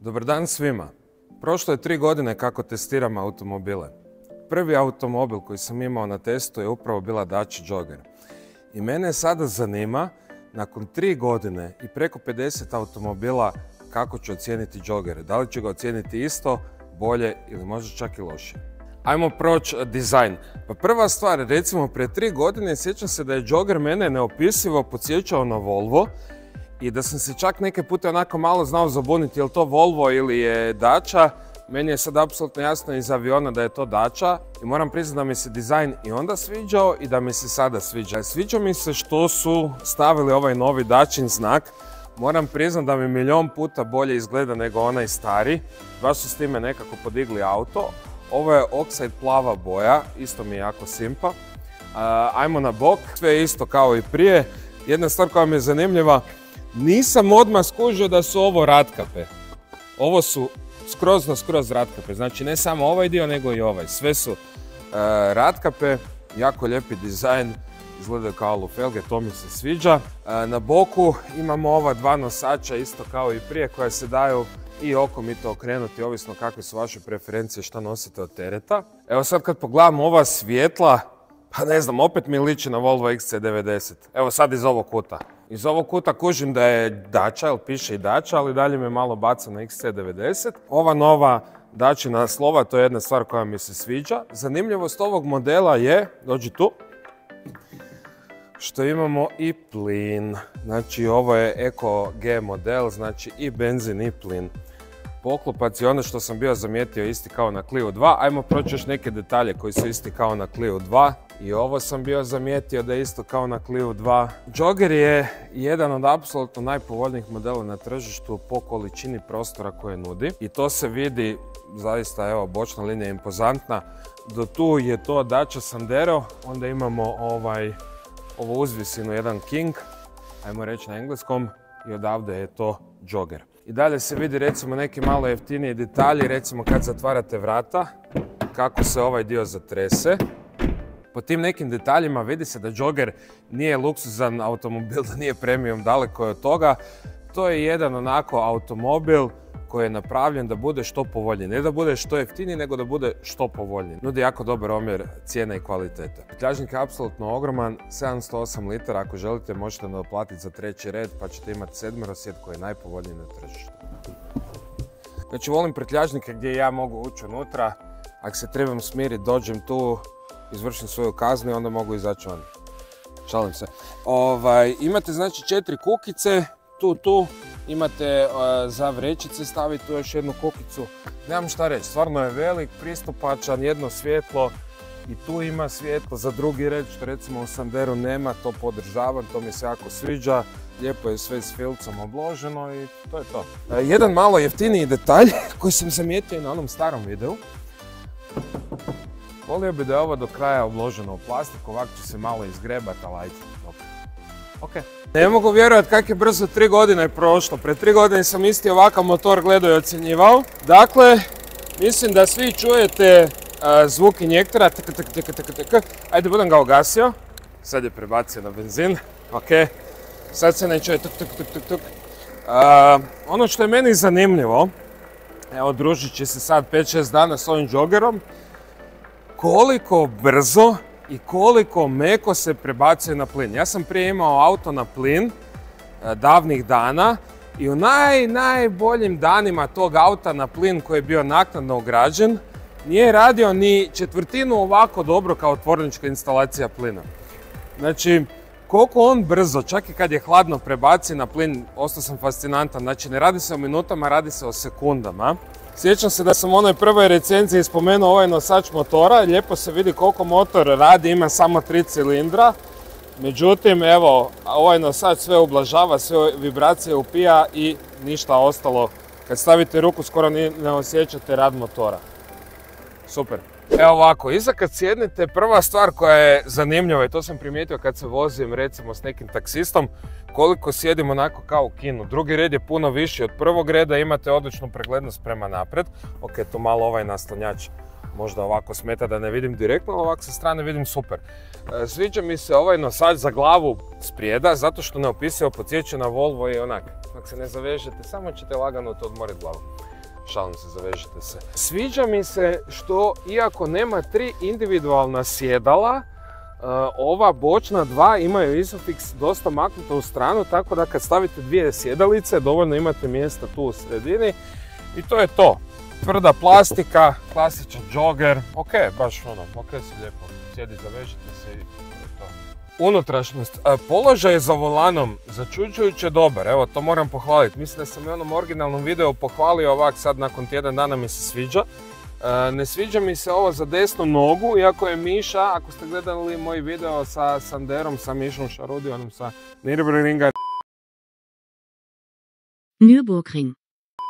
Dobar dan svima. Prošlo je 3 godine kako testiram automobile. Prvi automobil koji sam imao na testu je upravo bila Dacia Jogger. I mene sada zanima, nakon 3 godine i preko 50 automobila, kako ću ocijeniti Joggere. Da li ću ga ocijeniti isto, bolje ili možda čak i lošije. Ajmo proći dizajn. Pa prva stvar, recimo prije 3 godine sjećam se da je Jogger mene neopisivo podsjećao na Volvo i da sam se čak neke pute onako malo znao zabuniti je li to Volvo ili je Dacia. Meni je sad apsolutno jasno iz aviona da je to Dacia i moram priznati da mi se dizajn i onda sviđao i da mi se sada sviđa. Sviđa mi se što su stavili ovaj novi Daciin znak. Moram priznati da mi milion puta bolje izgleda nego onaj stari. Baš su s time nekako podigli auto. Ovo je oxide plava boja, isto mi je jako simpa. Ajmo na bok, sve je isto kao i prije. Jedna stvar koja mi je zanimljiva, nisam odmah skužio da su ovo ratkape. Ovo su skroz ratkape, znači ne samo ovaj dio nego i ovaj. Sve su ratkape, jako lijepi dizajn, izgledaju kao alufelge, to mi se sviđa. Na boku imamo ova dva nosača, isto kao i prije, koja se daju i okomito okrenuti, ovisno kakve su vaše preferencije šta nosite od tereta. Evo sad kad pogledam ova svjetla, pa ne znam, opet mi liči na Volvo XC90. Evo sad iz ovog kuta. Iz ovog kuta kužim da je Dacia, jer piše i Dacia, ali dalje me malo baca na XC90. Ova nova Daciina slova, to je jedna stvar koja mi se sviđa. Zanimljivost ovog modela je, dođi tu, što imamo i plin. Znači ovo je Eco G model, znači i benzin i plin. Poklopac je ono što sam bio zamijetio isti kao na Clio 2. Ajmo proći još neke detalje koji su isti kao na Clio 2. I ovo sam bio zamijetio da je isto kao na Clio 2. Jogger je jedan od apsolutno najpovoljnijih modela na tržištu po količini prostora koje nudi. I to se vidi, zaista evo, bočna linija je impozantna. Do tu je to Dacia Sandero, onda imamo ovu uzvisinu, jedan King, ajmo reći na engleskom, i odavde je to Jogger. I dalje se vidi recimo neki malo jeftiniji detalji, recimo kad zatvarate vrata, kako se ovaj dio zatrese. Po tim nekim detaljima vidi se da Jogger nije luksuzan automobil, da nije premium, daleko je od toga. To je jedan onako automobil koji je napravljen da bude što povoljniji. Ne da bude što jeftiniji, nego da bude što povoljniji. Nudi jako dobar omjer cijene i kvalitete. Petljažnik je apsolutno ogroman, 708 litara. Ako želite možete naplatiti za 3. red pa ćete imati 7-sijed koji je najpovoljniji na tržištu. Znači volim petljažnike gdje ja mogu ući unutra. Ako se trebam smiriti, dođem tu, izvršim svoju kaznu i onda mogu izaći van. Šalim se. Imate znači 4 kukice, tu. Imate za vrećice staviti tu još jednu kukicu. Nemam šta reći, stvarno je velik, pristupačan, jedno svjetlo. I tu ima svjetlo za drugi red, što recimo u Sanderu nema, to podržavam, to mi se jako sviđa. Lijepo je sve s filcom obloženo i to je to. Jedan malo jeftiniji detalj koji sam zamijetio na onom starom videu. Volio bi da je ovo do kraja obloženo u plastiku, ovako će se malo izgrebati, ali ajde, dobro. Ok. Ne mogu vjerovati kako je brzo 3 godine prošlo. Pred 3 godine sam isti ovakav motor gledao i ocjenjivao. Dakle, mislim da svi čujete zvuk injektora. Ajde, budem ga ugasio. Sad je prebacio na benzin. Ok. Sad se ne čuje tuk. Ono što je meni zanimljivo, evo družit će se sad 5-6 dana s ovim Joggerom, koliko brzo i koliko meko se prebacuje na plin. Ja sam prije imao auto na plin davnih dana i u najboljim danima tog auta na plin koji je bio naknadno ugrađen nije radio ni četvrtinu ovako dobro kao tvornička instalacija plina. Znači, koliko on brzo, čak i kad je hladno, prebaci na plin, ostao sam fascinantan. Znači, ne radi se o minutama, radi se o sekundama. Sjećam se da sam u onoj prvoj recenziji spomenuo ovaj nosač motora. Lijepo se vidi koliko motor radi, ima samo 3 cilindra. Međutim, evo, ovaj nosač sve ublažava, sve vibracije upija i ništa ostalo. Kad stavite ruku skoro ne osjećate rad motora. Super. Evo ovako, iza kad sjednete, prva stvar koja je zanimljiva i to sam primijetio kad se vozim recimo s nekim taksistom, koliko sjedim onako kao u kinu. Drugi red je puno viši od prvog reda, imate odličnu preglednost prema naprijed. Ok, tu malo ovaj naslonjač možda ovako smeta da ne vidim direktno, ali ovako sa strane vidim super. Sviđa mi se ovaj nosač za glavu sprijeda, zato što neopisivo podsjeća na Volvo i onak. Ako se ne zavežete, samo ćete lagano to odmoriti glavu. šalim se, zavežite se. Sviđa mi se što, iako nema 3 individualna sjedala, ova bočna 2 imaju Isofix dosta maknuto u stranu, tako da kad stavite 2 sjedalice, dovoljno imate mjesta tu u sredini. I to je to. Tvrda plastika, klasičan jogger, ok, baš ok si lijepo, sjedi, zavežite se i to je to. Unutrašnjost, položaj za volanom, začuđujuće dobar, evo to moram pohvaliti. Mislim da sam u onom originalnom videu pohvalio, ovak sad nakon tjedan dana mi se sviđa. Ne sviđa mi se ovo za desnu nogu, iako je Miša, ako ste gledali moj video sa Sanderom, sa Mišom Šarudionom, sa Nürburgringa,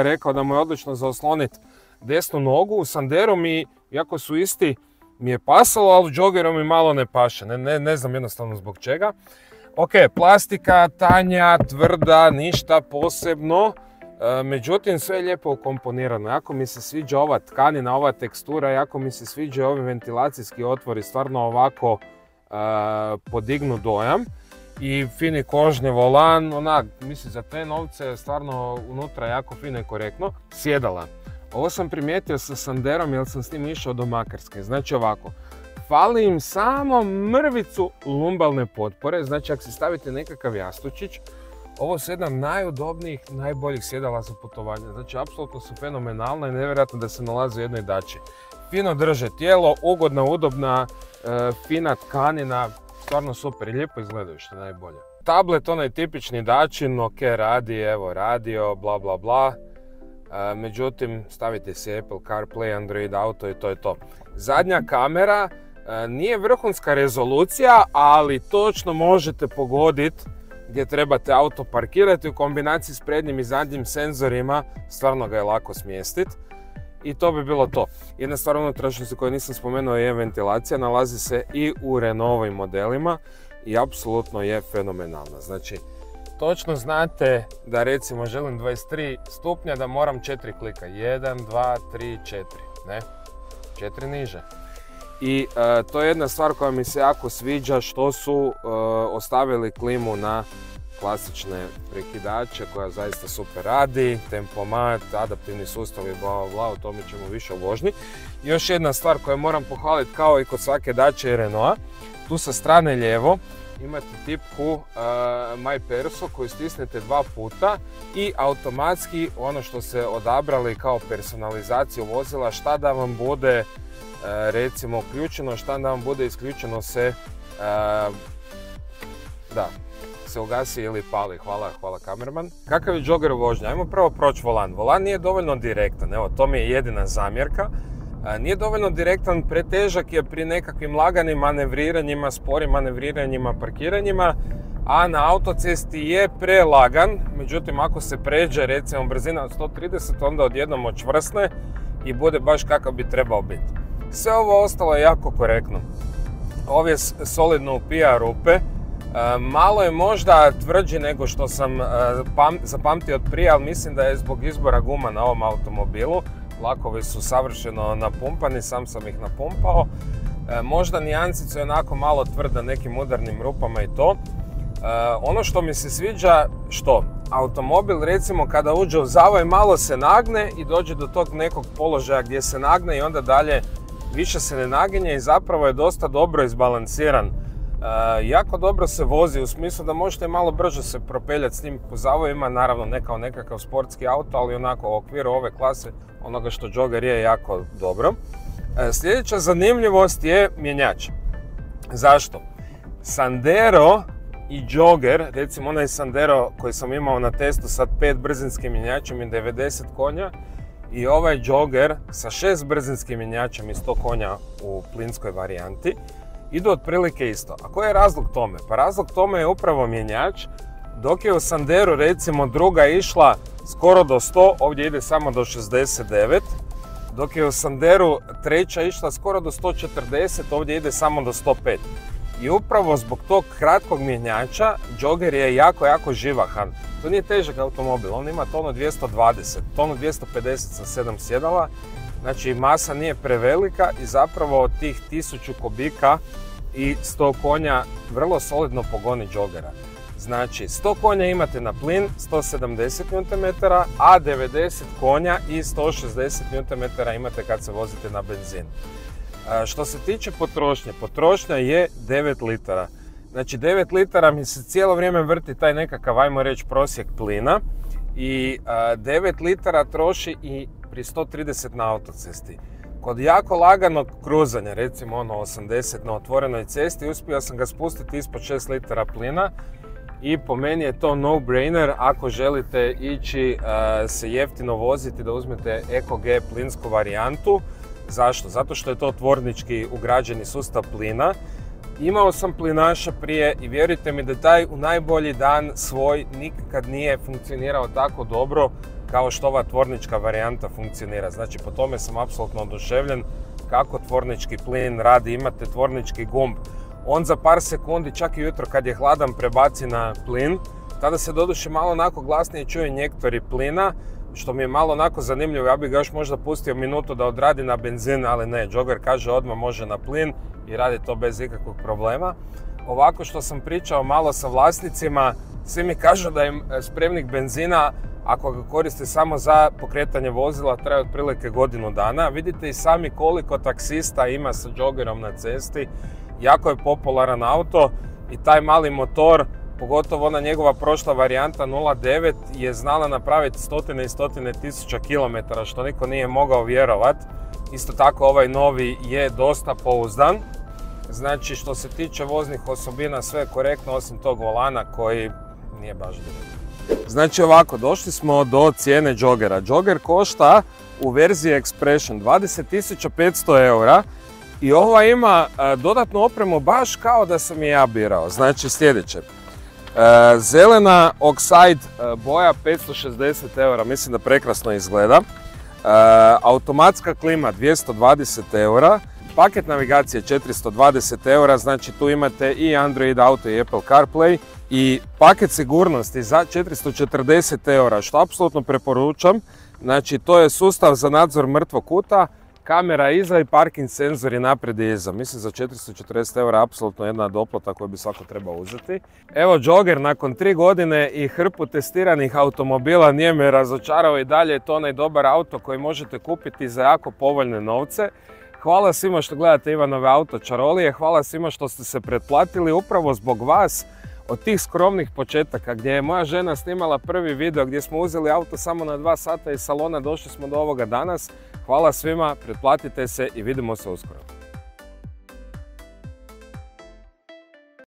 rekao da mu je odlično za osloniti desnu nogu. U Sanderu mi, iako su isti, mi je pasalo, ali u joggeru mi malo ne paše. Ne znam jednostavno zbog čega. Ok, plastika, tanja, tvrda, ništa posebno. Međutim, sve je lijepo ukomponirano. Jako mi se sviđa ova tkanina, ova tekstura, jako mi se sviđa ovi ventilacijski otvori, stvarno ovako podignu dojam. I fini kožni volan, onak, mislim za te novce stvarno unutra jako fino i korektno. Sjedala. Ovo sam primijetio sa Sanderom jer sam s njim išao do Makarske. Znači ovako, fali im samo mrvicu lumbalne potpore, znači ako si stavite nekakav jastučić, ovo su jedna najudobnijih, najboljih sjedala za putovanje. Znači apsolutno su fenomenalna i nevjerojatno da se nalaze u jednoj dači. Fino drže tijelo, ugodna, udobna, fina tkanina, stvarno super i lijepo izgledaju što je najbolje. Tablet, onaj tipični dačin, ok, radi, evo radio, bla bla bla. Međutim, stavite si Apple CarPlay, Android Auto i to je to. Zadnja kamera nije vrhunska rezolucija, ali točno možete pogoditi gdje trebate auto parkirati u kombinaciji s prednjim i zadnjim senzorima, stvarno ga je lako smjestiti. I to bi bilo to. Jedna stvar unutrašnjosti koju nisam spomenuo je ventilacija, nalazi se i u Renaultovim modelima i apsolutno je fenomenalna. Znači, točno znate da recimo želim 23 stupnja, da moram 4 klika. 1, 2, 3, 4. Ne? 4 niže. I to je jedna stvar koja mi se jako sviđa, što su ostavili klimu na klasične prekidače koja zaista super radi, tempomat, adaptivni sustav i bla bla bla, o tome ćemo više u vožnji. Još jedna stvar koju moram pohvaliti kao i kod svake dače i Renaulta, tu sa strane lijevo imate tipku My Perso koju stisnete 2 puta i automatski ono što se odabrali kao personalizaciju vozila, šta da vam bude recimo uključeno, šta da vam bude isključeno se se ugasi ili pali. Hvala kamerman. Kakav je jogger u vožnji? Ajmo prvo proći volan. Volan nije dovoljno direktan, evo to mi je jedina zamjerka. Nije dovoljno direktan, pretežak je pri nekakvim laganim manevriranjima, sporim manevriranjima, parkiranjima, a na autocesti je prelagan, međutim ako se pređe recimo brzina od 130, onda odjednom očvrsne i bude baš kakav bi trebao biti. Sve ovo ostalo je jako korektno. Ovo je solidno upija rupe. Malo je možda tvrđi nego što sam zapamtio od prije, ali mislim da je zbog izbora guma na ovom automobilu. Lakovi su savršeno napumpani, sam ih napumpao. Možda nijansica je onako malo tvrda nekim udarnim rupama i to. Ono što mi se sviđa, što automobil recimo kada uđe u zavoj malo se nagne i dođe do tog nekog položaja gdje se nagne i onda dalje više se ne naginje i zapravo je dosta dobro izbalansiran. Jako dobro se vozi u smislu da možete malo brže se propeljati s njim po zavojima, naravno ne kao nekakav sportski auto, ali onako u okviru ove klase onoga što jogger je jako dobro. Sljedeća zanimljivost je mjenjač. Zašto? Sandero i jogger, recimo onaj Sandero koji sam imao na testu sa 5 brzinskim mjenjačem i 90 konja i ovaj jogger sa 6 brzinskim mjenjačem i 100 konja u plinskoj varijanti, idu otprilike isto. A koji je razlog tome? Pa razlog tome je upravo mjenjač. Dok je u Sanderu recimo druga išla skoro do 100, ovdje ide samo do 69. Dok je u Sanderu treća išla skoro do 140, ovdje ide samo do 105. I upravo zbog tog kratkog mjenjača jogger je jako živahan. To nije težak automobil, on ima tonu 220, tonu 250 sa 7 sjedala. Znači masa nije prevelika i zapravo od tih 1000 kubika i 100 konja vrlo solidno pogoni joggera. Znači 100 konja imate na plin, 170 Nm, a 90 konja i 160 Nm imate kad se vozite na benzin. Što se tiče potrošnje, potrošnja je 9 litara. Znači 9 litara mi se cijelo vrijeme vrti taj nekakav, ajmo reći, prosjek plina i 9 litara troši i pri 130 na autocesti. Kod jako laganog kruzanja, recimo 80 na otvorenoj cesti, uspio sam ga spustiti ispod 6 litara plina i po meni je to no-brainer ako želite ići se jeftino voziti da uzmete EcoG plinsku varijantu. Zašto? Zato što je to tvornički ugrađeni sustav plina. Imao sam plinaša prije i vjerujte mi da taj u najbolji dan svoj nikad nije funkcionirao tako dobro kao što ova tvornička varijanta funkcionira. Znači po tome sam apsolutno oduševljen kako tvornički plin radi. Imate tvornički gumb, on za par sekundi, čak i jutro kad je hladan, prebaci na plin. Tada se doduše malo onako glasnije čuje injektori plina, što mi je malo onako zanimljivo. Ja bih ga još možda pustio minutu da odradi na benzin, ali ne, Jogger kaže odmah može na plin i radi to bez ikakvog problema. Ovako što sam pričao malo sa vlasnicima, svi mi kažu da im spremnik benzina, ako ga koriste samo za pokretanje vozila, traje otprilike godinu dana. Vidite i sami koliko taksista ima sa Joggerom na cesti. Jako je popularan auto i taj mali motor, pogotovo ona njegova prošla varijanta 0.9 je znala napraviti stotine i stotine tisuća kilometara, što niko nije mogao vjerovati. Isto tako ovaj novi je dosta pouzdan. Znači što se tiče voznih osobina sve je korektno osim tog volana koji nije baš dobro. Znači ovako, došli smo do cijene Joggera. Jogger košta u verziji Expression 20.500 eura i ova ima dodatnu opremu baš kao da sam je ja birao. Znači sljedeće. Zelena Oxide boja 560 eura, mislim da prekrasno izgleda. Automatska klima 220 eura. Paket navigacije 420 eura, znači tu imate i Android Auto i Apple CarPlay. I paket sigurnosti za 440 eura, što apsolutno preporučam. Znači to je sustav za nadzor mrtvog kuta, kamera iza i parking senzori naprijed i iza. Mislim za 440 eura apsolutno jedna doplata koju bi svako trebao uzeti. Evo Jogger nakon 3 godine i hrpu testiranih automobila nije me razočarao i dalje je to onaj dobar auto koji možete kupiti za jako povoljne novce. Hvala svima što gledate Ivanove auto čarolije, hvala svima što ste se pretplatili upravo zbog vas. Od tih skromnih početaka gdje je moja žena snimala prvi video gdje smo uzeli auto samo na 2 sata iz salona, došli smo do ovoga danas. Hvala svima, pretplatite se i vidimo se uskoro.